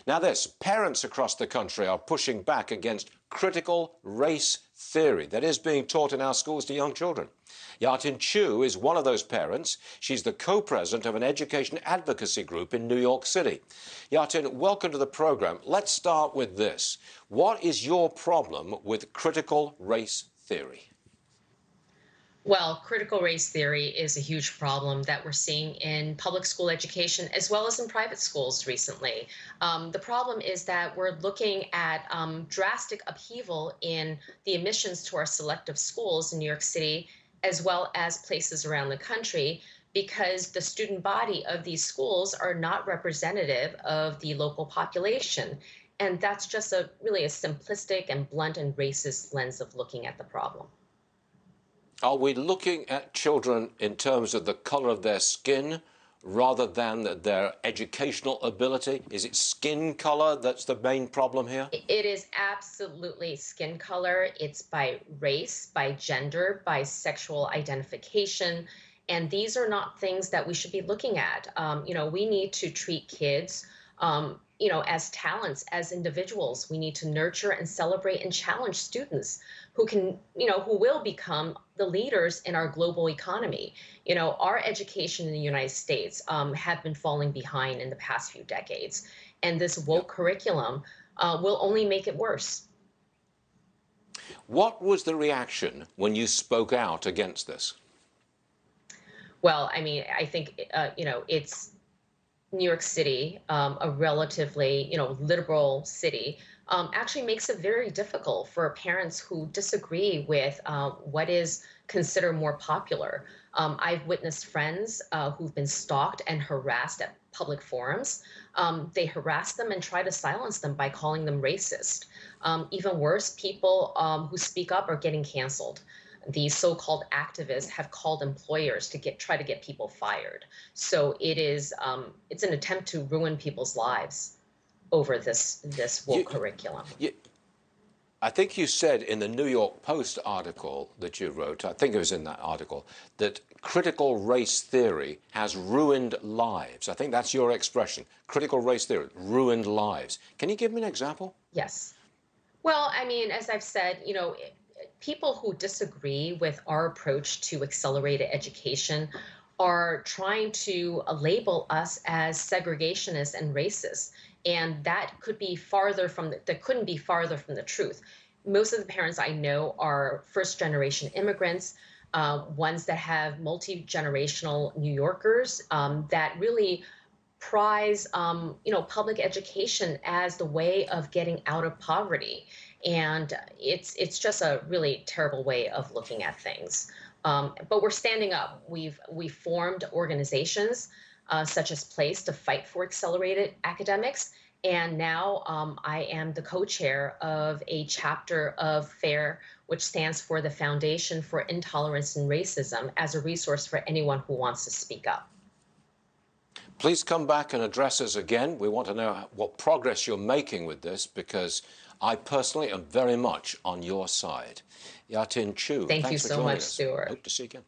Now this, parents across the country are pushing back against critical race theory that is being taught in our schools to young children. Yiatin is one of those parents. She's the co-president of an education advocacy group in New York City. Yiatin, welcome to the program. Let's start with this. What is your problem with critical race theory? Well, critical race theory is a huge problem that we're seeing in public school education as well as in private schools recently. The problem is that we're looking at drastic upheaval in the admissions to our selective schools in New York City as well as places around the country because the student body of these schools are not representative of the local population. And that's just really a simplistic and blunt and racist lens of looking at the problem. Are we looking at children in terms of the color of their skin rather than their educational ability? Is it skin color that's the main problem here? It is absolutely skin color. It's by race, by gender, by sexual identification. And these are not things that we should be looking at. We need to treat kids as talents, as individuals. We need to nurture and celebrate and challenge students who who will become the leaders in our global economy. Our education in the United States have been falling behind in the past few decades, and this woke curriculum will only make it worse. What was the reaction when you spoke out against this? Well, I think, it's New York City, a relatively, liberal city, actually makes it very difficult for parents who disagree with what is considered more popular. I've witnessed friends who've been stalked and harassed at public forums. They harass them and try to silence them by calling them racist. Even worse, people who speak up are getting canceled. These so-called activists have called employers to try to get people fired. So it's an attempt to ruin people's lives over this woke curriculum. I think you said in the New York Post article that you wrote, I think it was in that article, that critical race theory has ruined lives. I think that's your expression. Critical race theory, ruined lives. Can you give me an example? Yes. Well, as I've said, people who disagree with our approach to accelerated education are trying to label us as segregationists and racist. And that couldn't be farther from the truth. Most of the parents I know are first-generation immigrants, ones that have multi-generational New Yorkers that really prize, public education as the way of getting out of poverty. And it's just a really terrible way of looking at things. But we're standing up. We've formed organizations such as PLACE to fight for accelerated academics. And now I am the co-chair of a chapter of FAIR, which stands for the Foundation for Intolerance and Racism, as a resource for anyone who wants to speak up. Please come back and address us again. We want to know what progress you're making with this, because I personally am very much on your side. Yiatin, thank you so much, Stuart. Hope to see you again.